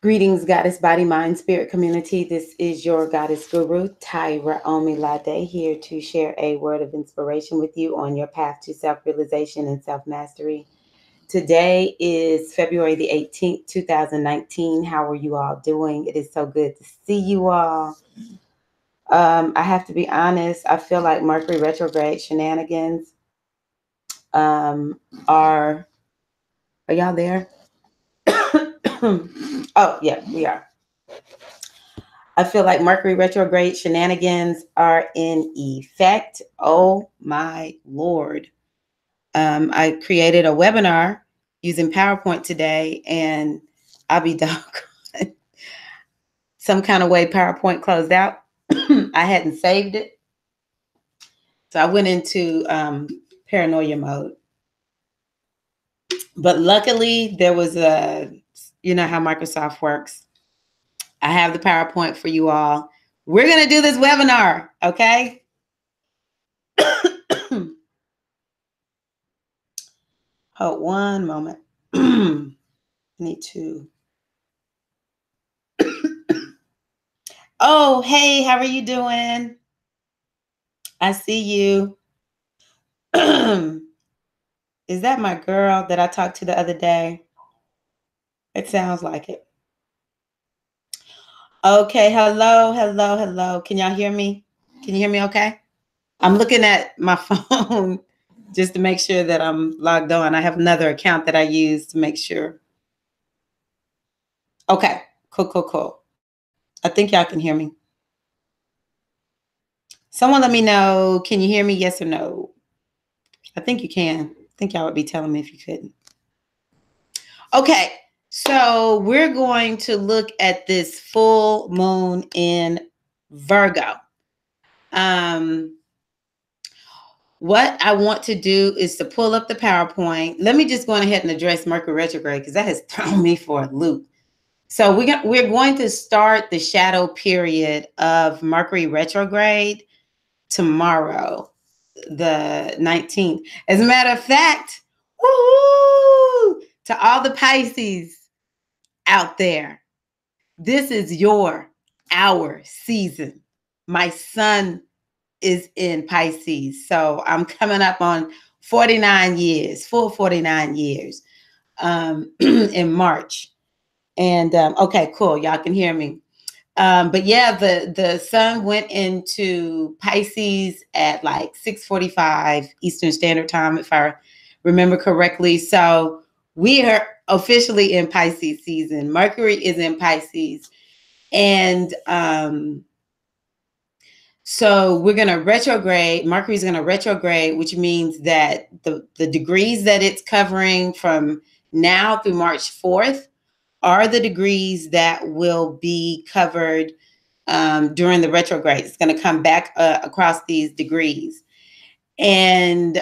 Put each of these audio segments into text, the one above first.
Greetings, Goddess Body, Mind, Spirit community. This is your Goddess Guru, Tirra-Omilade, here to share a word of inspiration with you on your path to self-realization and self-mastery. Today is February the 18th, 2019. How are you all doing? It is so good to see you all. I have to be honest, I feel like Mercury retrograde shenanigans um, are y'all there? Oh, yeah, we are. I feel like Mercury retrograde shenanigans are in effect. Oh my Lord. I created a webinar using PowerPoint today, and I'll be doggone. Some kind of way PowerPoint closed out. I hadn't saved it. So I went into paranoia mode. But luckily, there was you know how Microsoft works. I have the PowerPoint for you all. We're going to do this webinar, okay? Hold one moment. Need to. Oh, hey, how are you doing? I see you. Is that my girl that I talked to the other day? It sounds like it. Okay, hello, hello, hello. Can y'all hear me? Can you hear me okay? I'm looking at my phone just to make sure that I'm logged on. I have another account that I use to make sure. Okay, cool. I think y'all can hear me. Someone let me know, can you hear me? Yes or no? I think you can. I think y'all would be telling me if you couldn't. Okay, so we're going to look at this full moon in Virgo. What I want to do is to pull up the PowerPoint. Let me just go ahead and address Mercury retrograde because that has thrown me for a loop. So we're going to start the shadow period of Mercury retrograde tomorrow, the 19th. As a matter of fact, woohoo, to all the Pisces out there, this is our season. My sun is in Pisces, so I'm coming up on 49 years, full 49 years in March. And okay, cool, y'all can hear me. But yeah, the sun went into Pisces at like 6:45 Eastern Standard Time, if I remember correctly. So we are officially in Pisces season. Mercury is in Pisces. And so we're going to retrograde. Mercury's going to retrograde, which means that the degrees that it's covering from now through March 4th are the degrees that will be covered during the retrograde. It's going to come back across these degrees. And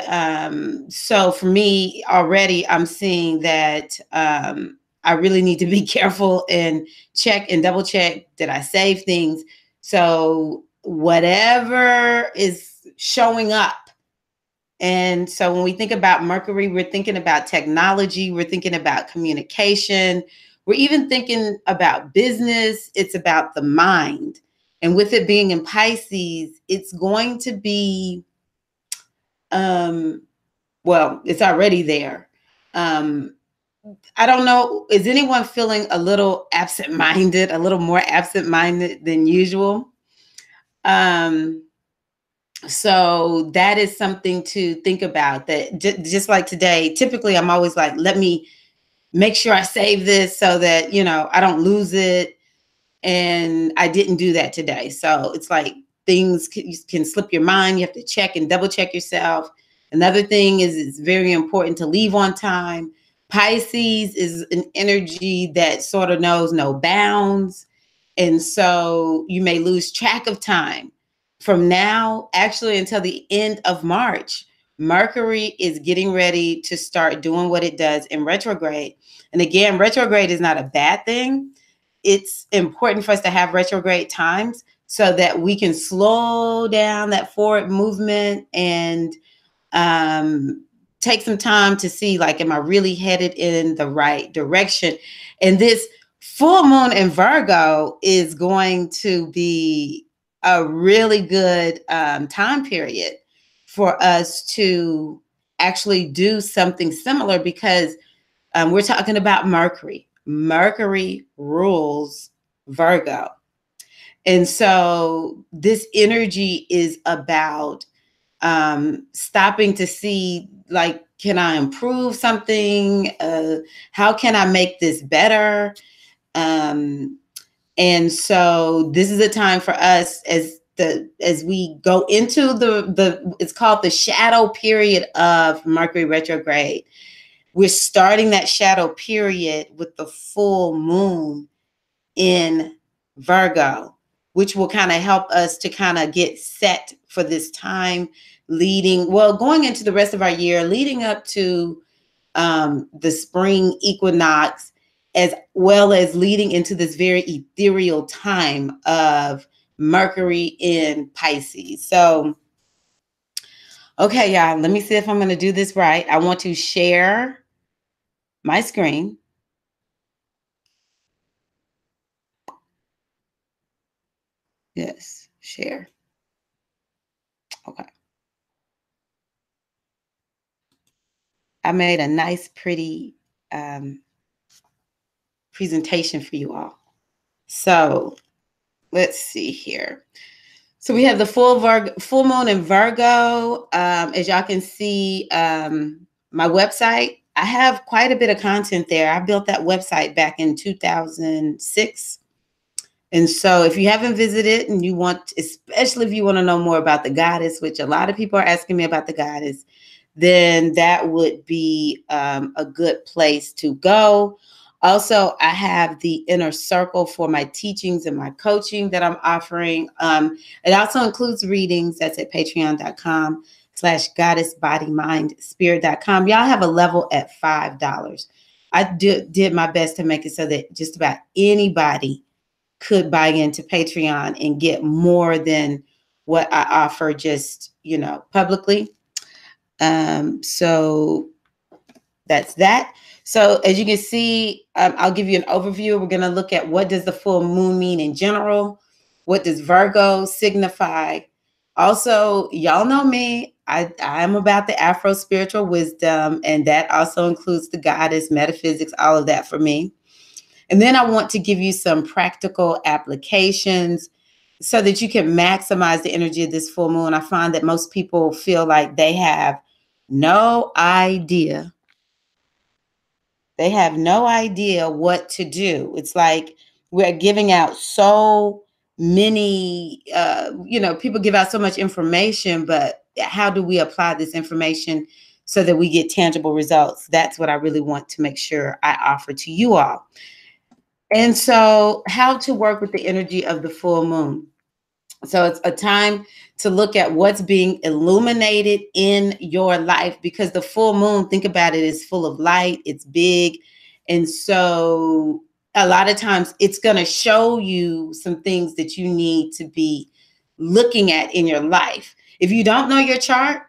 so for me already, I'm seeing that I really need to be careful and check and double check. Did I save things? So whatever is showing up. And so when we think about Mercury, we're thinking about technology, we're thinking about communication, we're even thinking about business. It's about the mind. And with it being in Pisces, it's going to be, well, it's already there. I don't know. Is anyone feeling a little absent-minded, a little more absent-minded than usual? So that is something to think about, that just like today, typically I'm always like, let me make sure I save this so that, you know, I don't lose it. And I didn't do that today. So it's like things can slip your mind. You have to check and double check yourself. Another thing is it's very important to leave on time. Pisces is an energy that sort of knows no bounds. And so you may lose track of time. From now, actually until the end of March, Mercury is getting ready to start doing what it does in retrograde. And again, retrograde is not a bad thing. It's important for us to have retrograde times so that we can slow down that forward movement and take some time to see, like, am I really headed in the right direction? And this Full moon in Virgo is going to be a really good time period for us to actually do something similar, because we're talking about Mercury. Mercury rules Virgo. And so this energy is about stopping to see, like, can I improve something? How can I make this better? And so this is a time for us as we go into the it's called the shadow period of Mercury retrograde. We're starting that shadow period with the full moon in Virgo, which will kind of help us to kind of get set for this time going into the rest of our year, leading up to the spring equinox, as well as leading into this very ethereal time of Mercury in Pisces. So, okay, y'all, let me see if I'm going to do this right. I want to share my screen. Yes, share. Okay. I made a nice, pretty presentation for you all. So let's see here. So we have the full moon in Virgo. As y'all can see, my website, I have quite a bit of content there. I built that website back in 2006. And so if you haven't visited and you want, especially if you want to know more about the goddess, which a lot of people are asking me about the goddess, then that would be a good place to go. Also, I have the inner circle for my teachings and my coaching that I'm offering. It also includes readings. That's at patreon.com/goddessbodymindspirit.com. Y'all have a level at $5. I did my best to make it so that just about anybody could buy into Patreon and get more than what I offer just, publicly. So that's that. So as you can see, I'll give you an overview. We're going to look at what does the full moon mean in general. What does Virgo signify? Also, y'all know me. I'm about the Afro spiritual wisdom, and that also includes the goddess, metaphysics, all of that for me. And then I want to give you some practical applications so that you can maximize the energy of this full moon. I find that most people feel like they have no idea. They have no idea what to do. It's like we're giving out so many, people give out so much information, but how do we apply this information so that we get tangible results? That's what I really want to make sure I offer to you all. And so how to work with the energy of the full moon. So it's a time to look at what's being illuminated in your life, because the full moon, think about it, is full of light. It's big. And so a lot of times it's going to show you some things that you need to be looking at in your life. If you don't know your chart,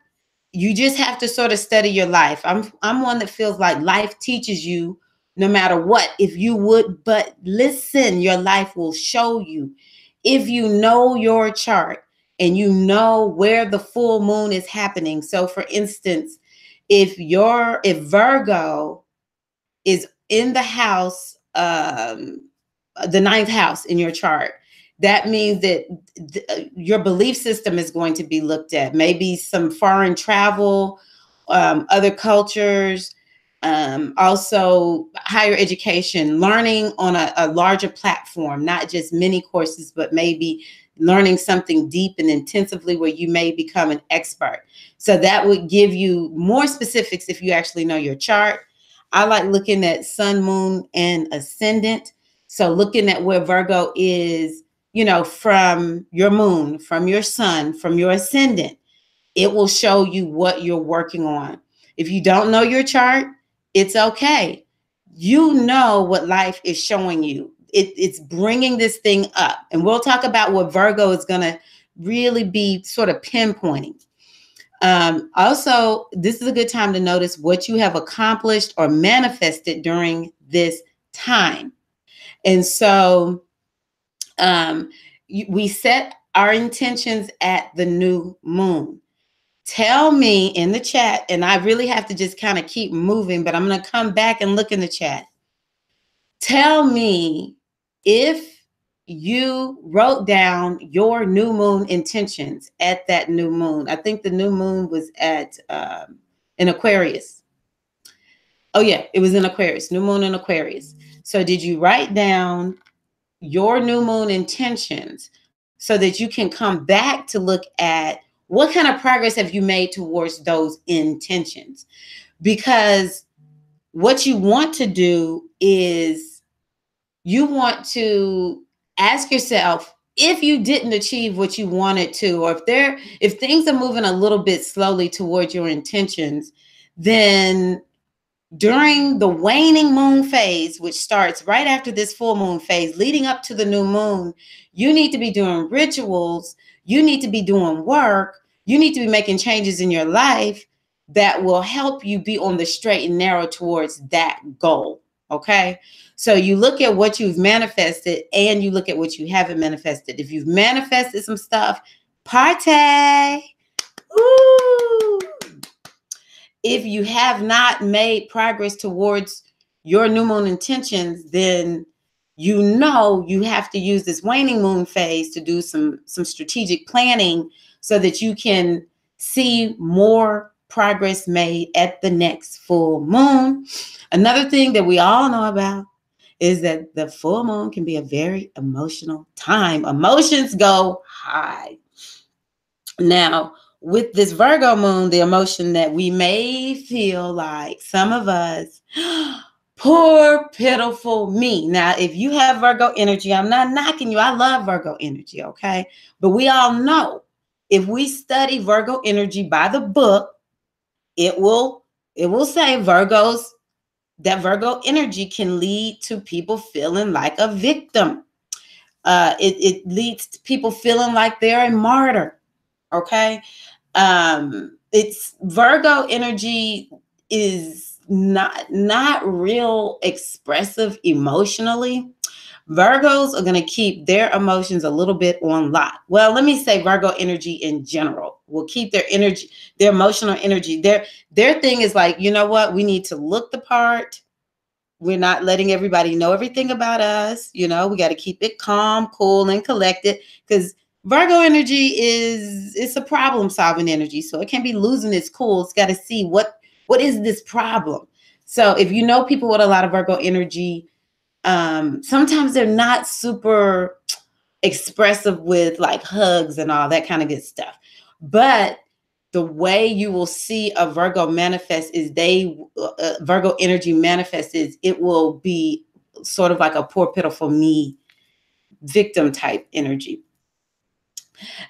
you just have to sort of study your life. I'm one that feels like life teaches you no matter what. If you would but listen, your life will show you. If you know your chart and you know where the full moon is happening. So for instance, if Virgo is in the house, the ninth house in your chart, that means that your belief system is going to be looked at. Maybe some foreign travel, other cultures, also higher education, learning on a larger platform, not just mini courses, but maybe learning something deep and intensively where you may become an expert. So that would give you more specifics if you actually know your chart. I like looking at sun, moon, and ascendant. So looking at where Virgo is, from your moon, from your sun, from your ascendant, it will show you what you're working on. If you don't know your chart, it's okay. You know what life is showing you. It's bringing this thing up. And we'll talk about what Virgo is going to really be sort of pinpointing. Also, this is a good time to notice what you have accomplished or manifested during this time. And so we set our intentions at the new moon. Tell me in the chat, and I really have to just kind of keep moving, but I'm going to come back and look in the chat. Tell me if you wrote down your new moon intentions at that new moon. I think the new moon was at in Aquarius. Oh yeah, it was in Aquarius, new moon in Aquarius. So did you write down your new moon intentions so that you can come back to look at what kind of progress have you made towards those intentions? Because what you want to do is you want to ask yourself, if you didn't achieve what you wanted to, or if things are moving a little bit slowly towards your intentions, then during the waning moon phase, which starts right after this full moon phase, leading up to the new moon, you need to be doing rituals. You need to be doing work. You need to be making changes in your life that will help you be on the straight and narrow towards that goal. Okay. So you look at what you've manifested and you look at what you haven't manifested. If you've manifested some stuff, party. Ooh. If you have not made progress towards your new moon intentions, then you know you have to use this waning moon phase to do some strategic planning so that you can see more progress made at the next full moon. Another thing that we all know about is that the full moon can be a very emotional time. Emotions go high. Now, with this Virgo moon, the emotion that we may feel like some of us, poor, pitiful me. Now, if you have Virgo energy, I'm not knocking you. I love Virgo energy, okay? But we all know if we study Virgo energy by the book, it will say that Virgo energy can lead to people feeling like a victim. It leads to people feeling like they're a martyr. Okay. It's Virgo energy is not real expressive emotionally. Virgos are going to keep their emotions a little bit on lock. Well, let me say Virgo energy in general will keep their energy, their emotional energy. Their thing is like, you know what? We need to look the part. We're not letting everybody know everything about us. You know, we got to keep it calm, cool, and collected, because Virgo energy it's a problem solving energy. So it can't be losing its cool. It's got to see what is this problem. So if you know people with a lot of Virgo energy, sometimes they're not super expressive with like hugs and all that kind of good stuff. But the way you will see a Virgo manifest is Virgo energy manifests is it will be sort of like a poor, pitiful me victim type energy.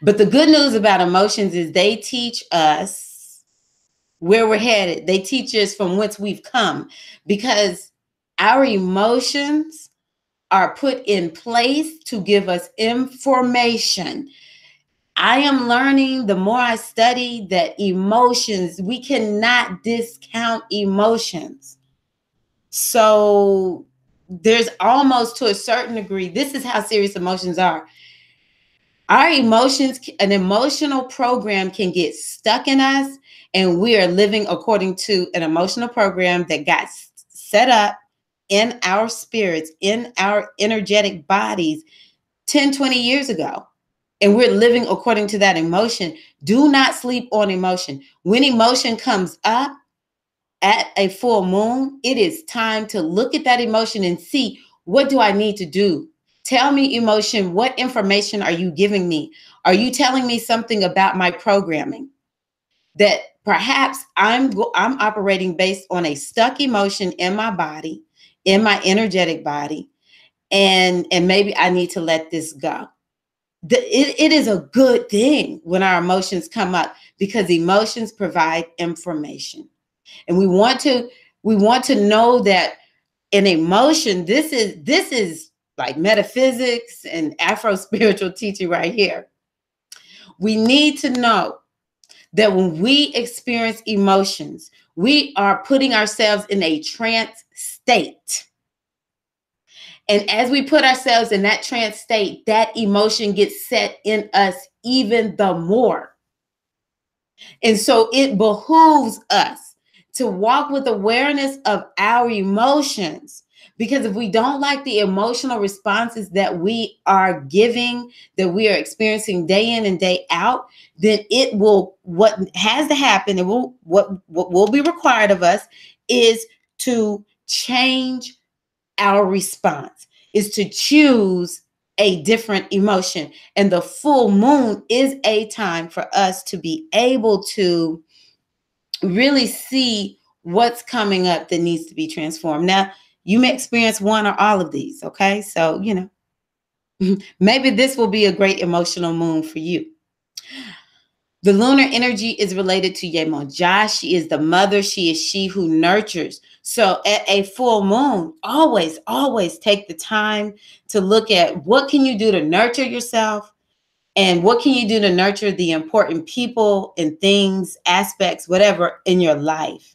But the good news about emotions is they teach us where we're headed. They teach us from whence we've come, because our emotions are put in place to give us information. I am learning the more I study that emotions, we cannot discount emotions. So there's almost, to a certain degree, this is how serious emotions are. Our emotions, an emotional program can get stuck in us, and we are living according to an emotional program that got set up in our spirits, in our energetic bodies 10, 20 years ago. And we're living according to that emotion. Do not sleep on emotion. When emotion comes up at a full moon, it is time to look at that emotion and see, what do I need to do? Tell me, emotion, what information are you giving me? Are you telling me something about my programming that perhaps I'm operating based on a stuck emotion in my body, in my energetic body, and maybe I need to let this go? It is a good thing when our emotions come up, because emotions provide information, and we want to know that an emotion, this is like metaphysics and Afro spiritual teaching right here. We need to know that when we experience emotions, we are putting ourselves in a trance state. And as we put ourselves in that trance state, that emotion gets set in us even the more. And so it behooves us to walk with awareness of our emotions. Because if we don't like the emotional responses that we are giving, that we are experiencing day in and day out, then it will, what has to happen, what will be required of us is to change our response, is to choose a different emotion. And the full moon is a time for us to be able to really see what's coming up that needs to be transformed. Now, you may experience one or all of these, okay? So, maybe this will be a great emotional moon for you. The lunar energy is related to Yemoja. She is the mother. She is she who nurtures. So at a full moon, always, always take the time to look at what can you do to nurture yourself, and what can you do to nurture the important people and things, aspects, whatever in your life.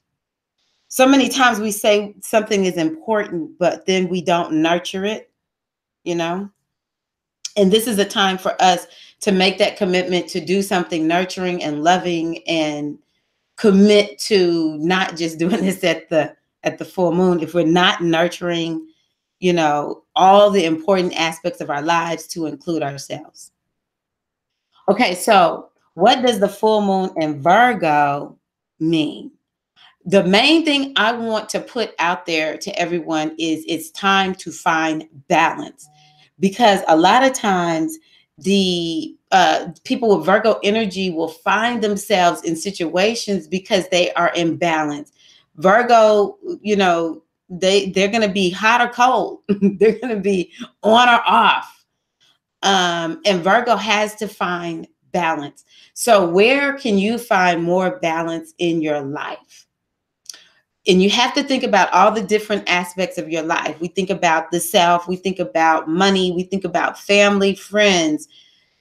So many times we say something is important, but then we don't nurture it, you know? And this is a time for us to make that commitment to do something nurturing and loving, and commit to not just doing this at the full moon. If we're not nurturing, all the important aspects of our lives, to include ourselves. Okay, so what does the full moon in Virgo mean? The main thing I want to put out there to everyone is it's time to find balance, because a lot of times the people with Virgo energy will find themselves in situations because they are imbalanced. Virgo, they're going to be hot or cold. They're going to be on or off. And Virgo has to find balance. So where can you find more balance in your life? And you have to think about all the different aspects of your life. We think about the self, we think about money, we think about family, friends,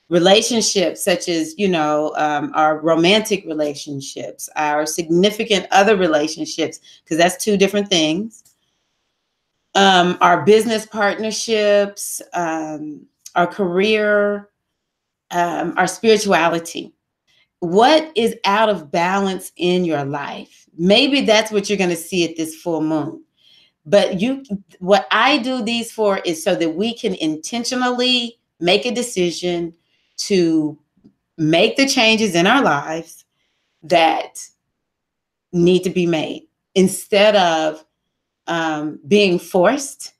relationships, such as, our romantic relationships, our significant other relationships, because that's two different things. Our business partnerships, our career, our spirituality. What is out of balance in your life? Maybe that's what you're going to see at this full moon. But what I do these for is so that we can intentionally make a decision to make the changes in our lives that need to be made, instead of being forced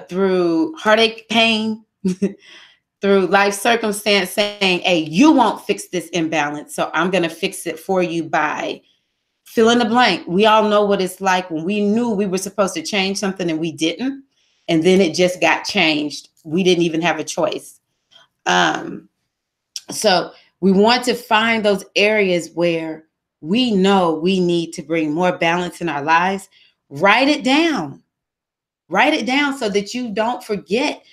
through heartache, pain, through life circumstance, saying, hey, you won't fix this imbalance, so I'm going to fix it for you by fill in the blank. We all know what it's like when we knew we were supposed to change something and we didn't, and then it just got changed. We didn't even have a choice. So we want to find those areas where we know we need to bring more balance in our lives. Write it down. Write it down so that you don't forget.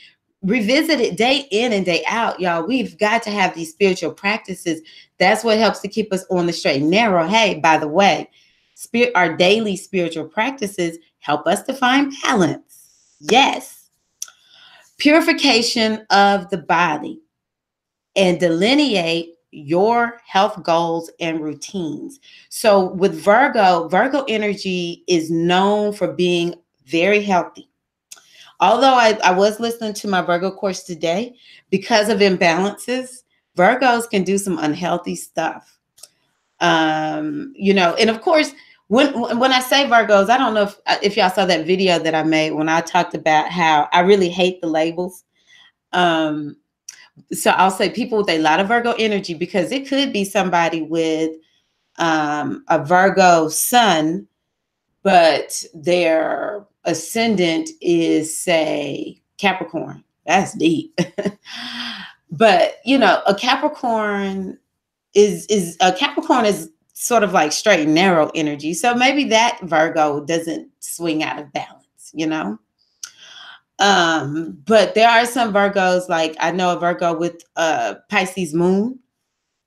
Revisit it day in and day out, y'all. We've got to have these spiritual practices. That's what helps to keep us on the straight and narrow. Hey, by the way, our daily spiritual practices help us to find balance. Yes. Purification of the body, and delineate your health goals and routines. So with Virgo energy is known for being very healthy. Although I was listening to my Virgo course today, because of imbalances, Virgos can do some unhealthy stuff. And of course, when I say Virgos, I don't know if y'all saw that video that I made when I talked about how I really hate the labels. So I'll say people with a lot of Virgo energy, because it could be somebody with a Virgo sun, but their ascendant is, say, Capricorn. That's deep. But a Capricorn is sort of like straight and narrow energy. So maybe that Virgo doesn't swing out of balance, But there are some Virgos, like I know a Virgo with Pisces moon,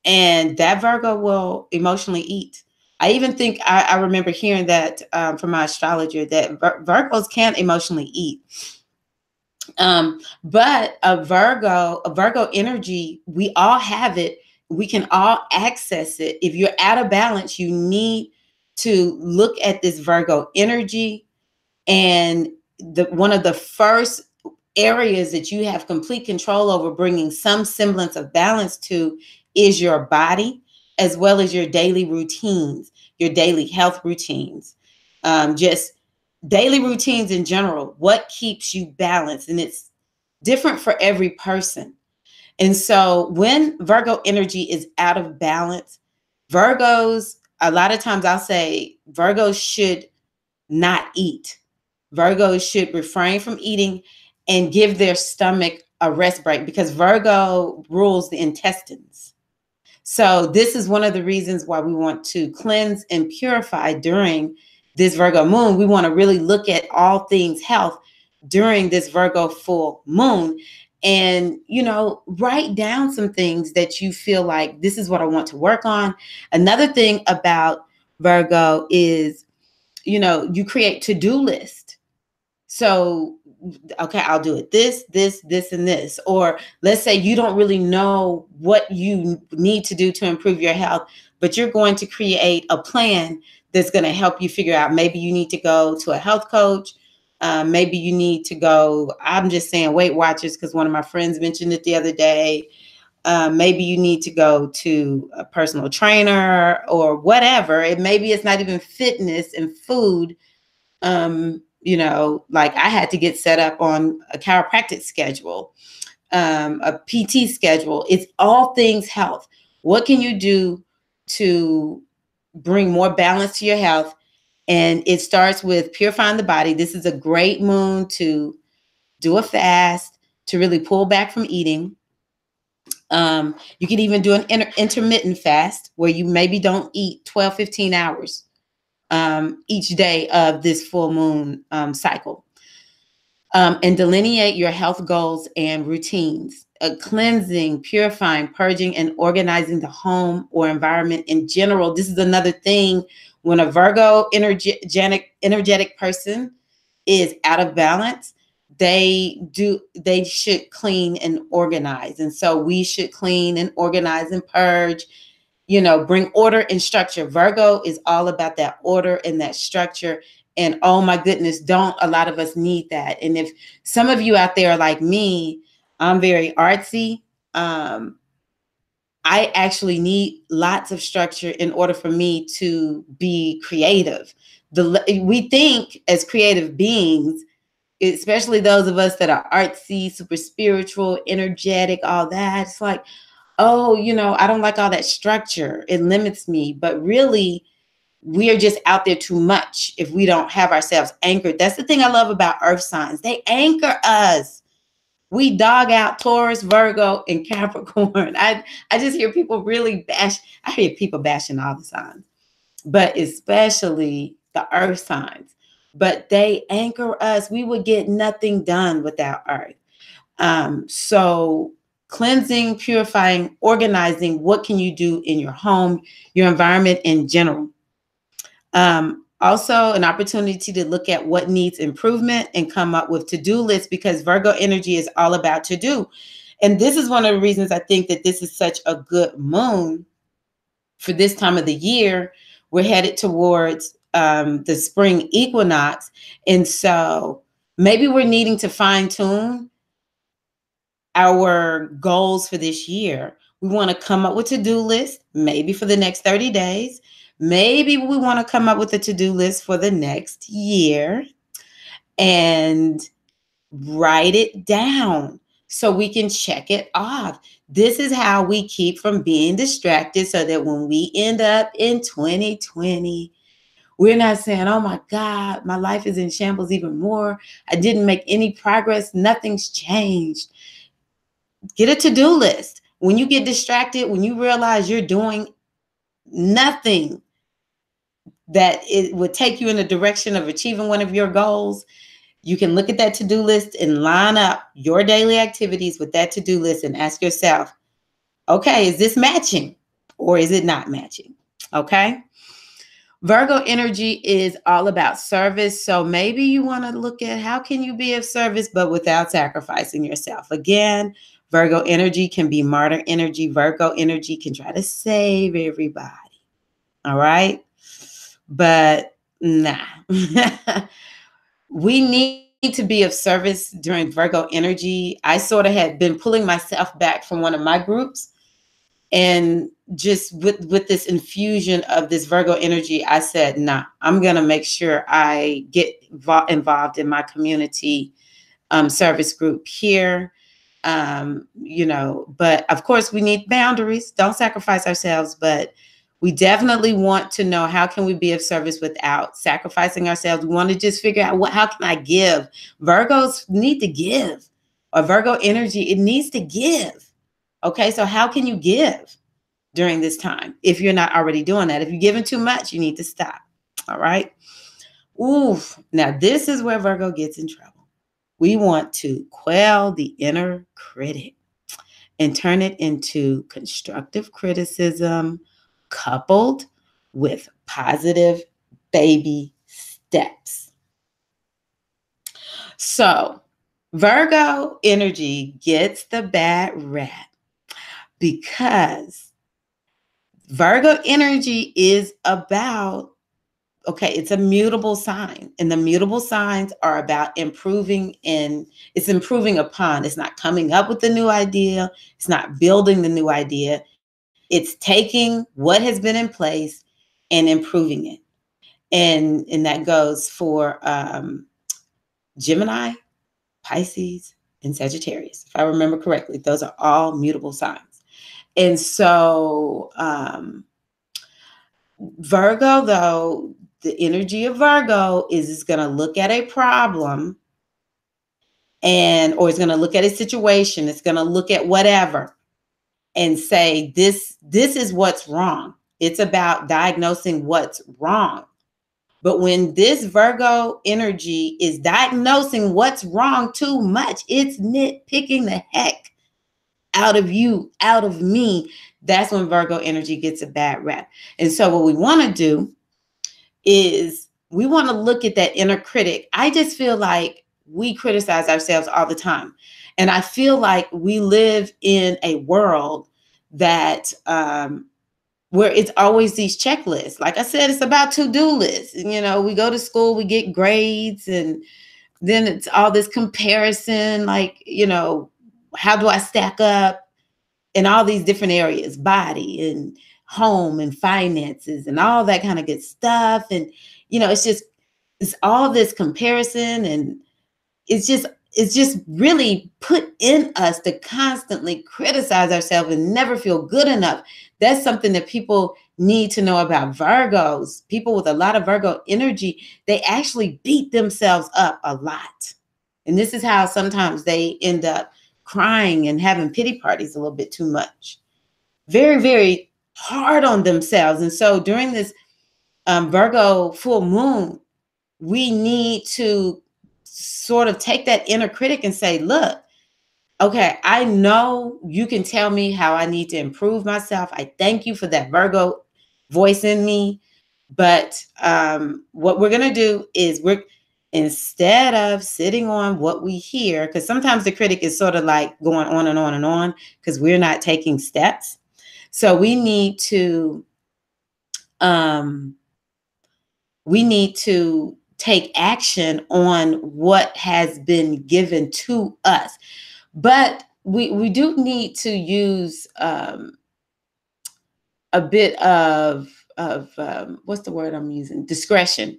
and that Virgo will emotionally eat. I even think I remember hearing that from my astrologer that Virgos can emotionally eat. But a Virgo energy, we all have it. We can all access it. If you're out of balance, you need to look at this Virgo energy. And one of the first areas that you have complete control over bringing some semblance of balance to is your body, as well as your daily routines, your daily health routines, just daily routines in general. What keeps you balanced? And it's different for every person. And so when Virgo energy is out of balance, Virgos, a lot of times I'll say Virgos should not eat. Virgos should refrain from eating and give their stomach a rest break, because Virgo rules the intestines. So this is one of the reasons why we want to cleanse and purify during this Virgo moon. We want to really look at all things health during this Virgo full moon, and, write down some things that you feel like this is what I want to work on. Another thing about Virgo is, you create to-do list. So, okay, I'll do it. This, and this. Or let's say you don't really know what you need to do to improve your health, but you're going to create a plan that's going to help you figure out, maybe you need to go to a health coach. Maybe you need to go, I'm just saying Weight Watchers, because one of my friends mentioned it the other day. Maybe you need to go to a personal trainer or whatever. Maybe it's not even fitness and food. Like I had to get set up on a chiropractic schedule, a PT schedule. It's all things health. What can you do to bring more balance to your health? And it starts with purifying the body. This is a great moon to do a fast, to really pull back from eating. You can even do an intermittent fast where you maybe don't eat 12, 15 hours each day of this full moon cycle. And delineate your health goals and routines. Cleansing, purifying, purging, and organizing the home or environment in general. This is another thing. When a Virgo energetic person is out of balance, they should clean and organize. And so we should clean and organize and purge, bring order and structure. Virgo is all about that order and that structure. And oh my goodness, don't a lot of us need that. And if some of you out there are like me, I'm very artsy. I actually need lots of structure in order for me to be creative. We think as creative beings, especially those of us that are artsy, super spiritual, energetic, all that, it's like, oh, I don't like all that structure. It limits me. But really, we are just out there too much if we don't have ourselves anchored. That's the thing I love about earth signs. They anchor us. We dog out Taurus, Virgo, and Capricorn. I just hear people really bash. I hear people bashing all the signs, but especially the earth signs. But they anchor us. We would get nothing done without earth. So cleansing, purifying, organizing, what can you do in your home, your environment in general? Also an opportunity to look at what needs improvement and come up with to-do lists, because Virgo energy is all about to-do. And this is one of the reasons I think that this is such a good moon for this time of the year. We're headed towards the spring equinox. And so maybe we're needing to fine tune our goals for this year. We want to come up with to-do list, maybe for the next 30 days. Maybe we want to come up with a to-do list for the next year and write it down so we can check it off. This is how we keep from being distracted, so that when we end up in 2020, we're not saying, oh my God, my life is in shambles even more. I didn't make any progress. Nothing's changed. Get a to-do list. When you get distracted, when you realize you're doing nothing that it would take you in the direction of achieving one of your goals, you can look at that to-do list and line up your daily activities with that to-do list and ask yourself, okay, is this matching or is it not matching? Okay. Virgo energy is all about service. So maybe you want to look at how can you be of service, but without sacrificing yourself. Again, Virgo energy can be martyr energy. Virgo energy can try to save everybody. All right. But nah, we need to be of service during Virgo energy. I sort of had been pulling myself back from one of my groups, and just with this infusion of this Virgo energy, I said, nah, I'm going to make sure I get involved in my community service group here. But of course we need boundaries. Don't sacrifice ourselves, but we definitely want to know how can we be of service without sacrificing ourselves. We want to just figure out how can I give? Virgos need to give, or Virgo energy, it needs to give. Okay, so how can you give during this time if you're not already doing that? If you're giving too much, you need to stop. All right. Oof. Now, this is where Virgo gets in trouble. We want to quell the inner critic and turn it into constructive criticism coupled with positive baby steps. So, Virgo energy gets the bad rap because Virgo energy is about, okay, it's a mutable sign, and the mutable signs are about improving, and it's improving upon. It's not coming up with a new idea. It's not building the new idea. It's taking what has been in place and improving it. And that goes for Gemini, Pisces, and Sagittarius. If I remember correctly, those are all mutable signs. And so Virgo, though, the energy of Virgo is going to look at a problem or it's going to look at a situation. It's going to look at whatever and say, this is what's wrong. It's about diagnosing what's wrong. But when this Virgo energy is diagnosing what's wrong too much, it's nitpicking the heck out of you, out of me. That's when Virgo energy gets a bad rap. And so what we want to do is we want to look at that inner critic. I just feel like we criticize ourselves all the time. And I feel like we live in a world that where it's always these checklists. Like I said, it's about to-do lists. And, we go to school, we get grades, and then it's all this comparison, like, how do I stack up in all these different areas, body and home and finances and all that kind of good stuff. And, it's all this comparison, and it's just really put in us to constantly criticize ourselves and never feel good enough. That's something that people need to know about Virgos. People with a lot of Virgo energy, they actually beat themselves up a lot. And this is how sometimes they end up crying and having pity parties a little bit too much. Very, very hard on themselves. And so during this Virgo full moon, we need to sort of take that inner critic and say, look, okay, I know you can tell me how I need to improve myself. I thank you for that Virgo voice in me. But what we're going to do is instead of sitting on what we hear, because sometimes the critic is sort of like going on and on and on because we're not taking steps. So we need to take action on what has been given to us. But we do need to use a bit of what's the word I'm using? Discretion.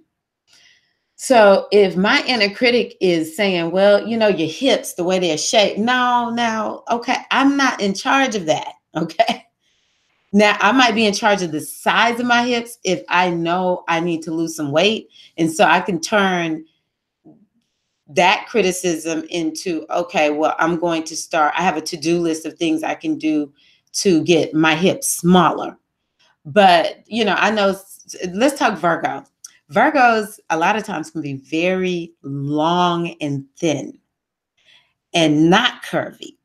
So if my inner critic is saying, well, your hips, the way they're shaped, no, okay, I'm not in charge of that. Okay. Now, I might be in charge of the size of my hips if I know I need to lose some weight. And so I can turn that criticism into, okay, well, I'm going to start. I have a to-do list of things I can do to get my hips smaller. But, I know, let's talk Virgo. Virgos a lot of times can be very long and thin and not curvy.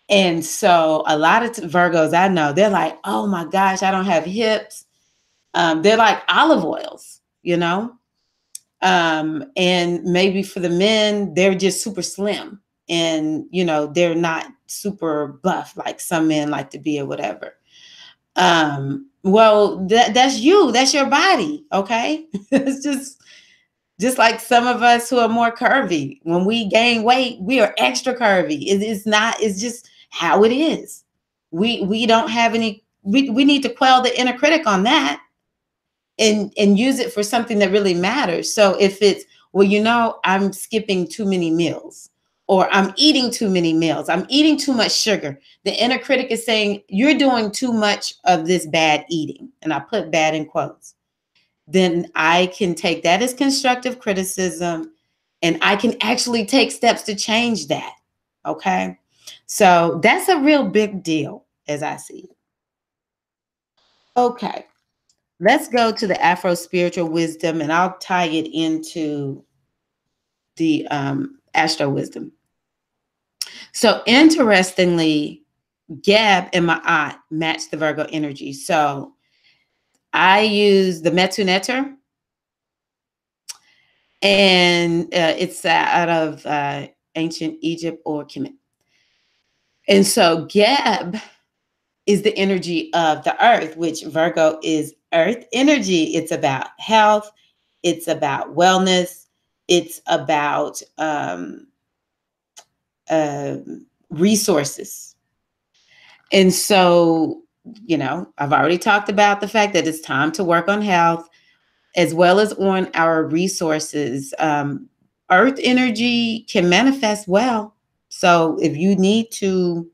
And so a lot of Virgos I know, they're like, oh my gosh, I don't have hips. They're like olive oils, you know? And maybe for the men, they're just super slim and, you know, they're not super buff like some men like to be or whatever. Well, that's you, that's your body. Okay. It's just like some of us who are more curvy. When we gain weight, we are extra curvy. It's not, it's just how it is. We don't have any, we need to quell the inner critic on that and use it for something that really matters. So if it's, well, you know, I'm skipping too many meals, or I'm eating too many meals, I'm eating too much sugar. The inner critic is saying, you're doing too much of this bad eating. And I put bad in quotes. Then I can take that as constructive criticism and I can actually take steps to change that. Okay. So that's a real big deal as I see it. Okay. Let's go to the Afro spiritual wisdom and I'll tie it into the astro wisdom. So interestingly, Gab and my aunt match the Virgo energy. So I use the Metu Neter, and it's out of ancient Egypt or Kemet. And so Gab is the energy of the earth, which Virgo is earth energy. It's about health. It's about wellness. It's about resources. And so, you know, I've already talked about the fact that it's time to work on health as well as on our resources. Earth energy can manifest well. So if you need to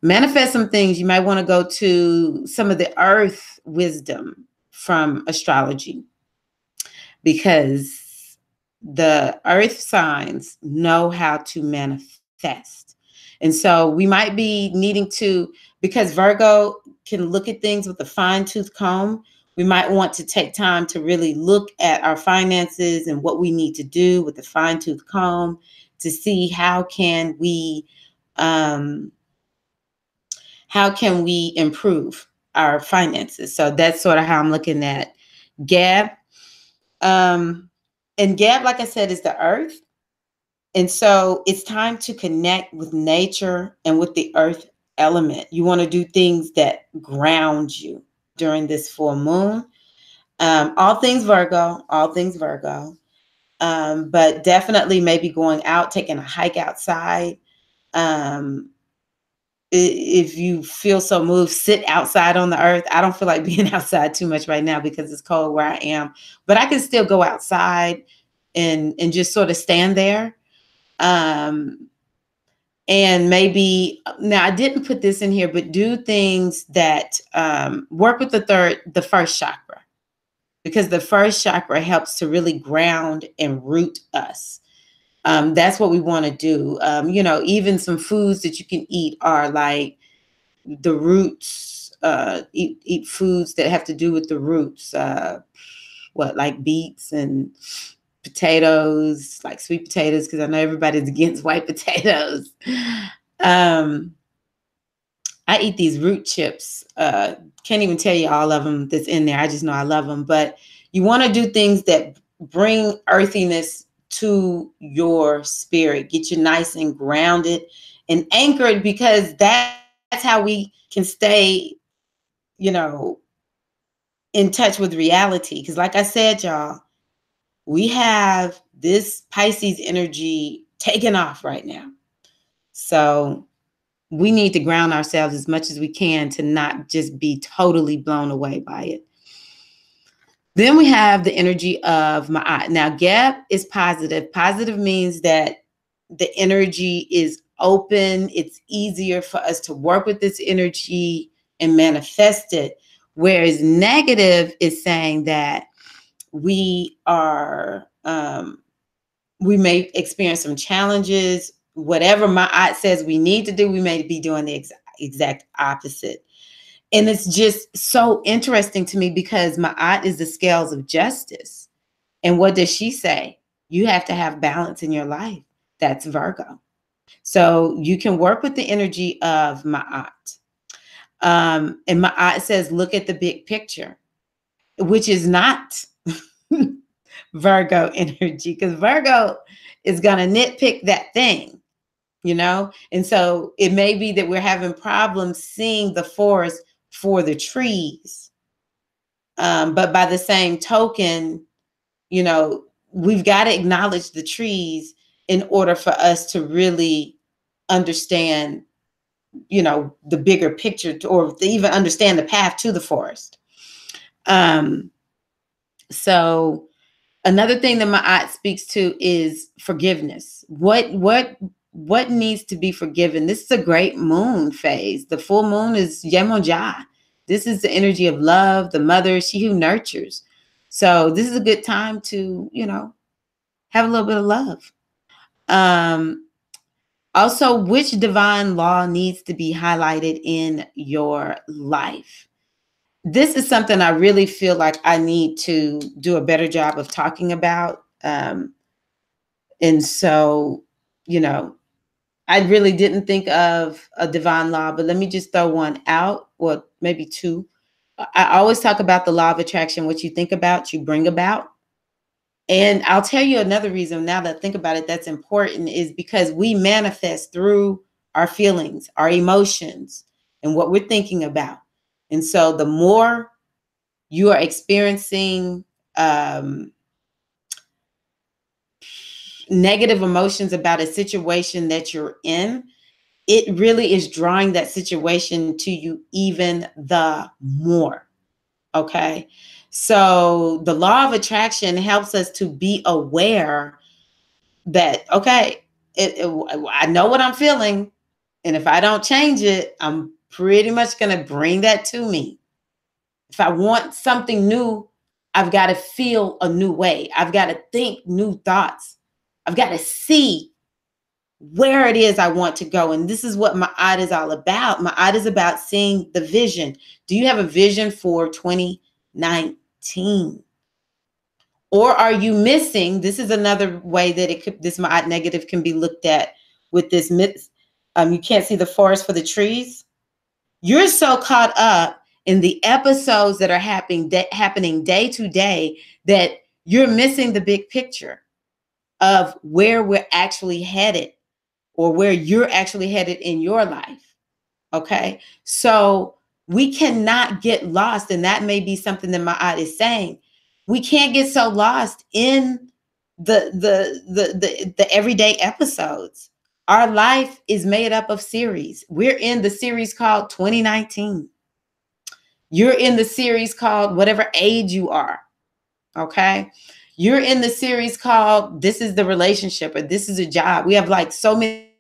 manifest some things, you might want to go to some of the earth wisdom from astrology, because the earth signs know how to manifest. And so we might be needing to, because Virgo can look at things with a fine-tooth comb, we might want to take time to really look at our finances and what we need to do with the fine-tooth comb to see how can we improve our finances. So that's sort of how I'm looking at Gab. And Gab, like I said, is the earth. And so it's time to connect with nature and with the earth element. You want to do things that ground you during this full moon. All things Virgo, all things Virgo. But definitely maybe going out, taking a hike outside. If you feel so moved, sit outside on the earth. I don't feel like being outside too much right now because it's cold where I am, but I can still go outside and just sort of stand there. And maybe, now I didn't put this in here, but do things that work with the first chakra, because the first chakra helps to really ground and root us. That's what we want to do. You know, even some foods that you can eat are like the roots, eat foods that have to do with the roots, like beets and potatoes, like sweet potatoes, because I know everybody's against white potatoes. I eat these root chips. Can't even tell you all of them that's in there. I just know I love them. But you want to do things that bring earthiness to your spirit, get you nice and grounded and anchored, because that's how we can stay, you know, in touch with reality. Because like I said, y'all, we have this Pisces energy taking off right now. So we need to ground ourselves as much as we can to not just be totally blown away by it. Then we have the energy of Ma'at. Now, Gab is positive. Positive means that the energy is open. It's easier for us to work with this energy and manifest it. Whereas negative is saying that we may experience some challenges. Whatever Ma'at says we need to do, we may be doing the exact opposite. And it's just so interesting to me because Ma'at is the scales of justice. And what does she say? You have to have balance in your life. That's Virgo. So you can work with the energy of Ma'at. And Ma'at says, look at the big picture. which is not Virgo energy, because Virgo is going to nitpick that thing, you know? And so it may be that we're having problems seeing the forest for the trees. But by the same token, you know, we've got to acknowledge the trees in order for us to really understand, you know, the bigger picture, or to even understand the path to the forest. Um, so another thing that my aunt speaks to is forgiveness. What needs to be forgiven? This is a great moon phase. The full moon is Yemonja. This is the energy of love, the mother, she who nurtures. So this is a good time to, you know, have a little bit of love. Um, Also, which divine law needs to be highlighted in your life? This is something I really feel like I need to do a better job of talking about. And so, you know, I really didn't think of a divine law, but let me just throw one out, or maybe two. I always talk about the law of attraction. What you think about, you bring about. And I'll tell you another reason now that I think about it that's important is because we manifest through our feelings, our emotions, and what we're thinking about. And so the more you are experiencing negative emotions about a situation that you're in, it really is drawing that situation to you even the more. Okay. So the law of attraction helps us to be aware that, okay, I know what I'm feeling. And if I don't change it, I'm pretty much going to bring that to me. If I want something new, I've got to feel a new way. I've got to think new thoughts. I've got to see where it is I want to go. And this is what my art is all about. My art is about seeing the vision. Do you have a vision for 2019? Or are you missing? This is another way that it could, this my negative can be looked at with this myth. You can't see the forest for the trees. You're so caught up in the episodes that are happening day to day that you're missing the big picture of where we're actually headed, or where you're actually headed in your life. Okay. So we cannot get lost. And that may be something that my aunt is saying. We can't get so lost in the everyday episodes. Our life is made up of series. We're in the series called 2019. You're in the series called whatever age you are. Okay. You're in the series called This is the Relationship, or This is a Job. We have like so many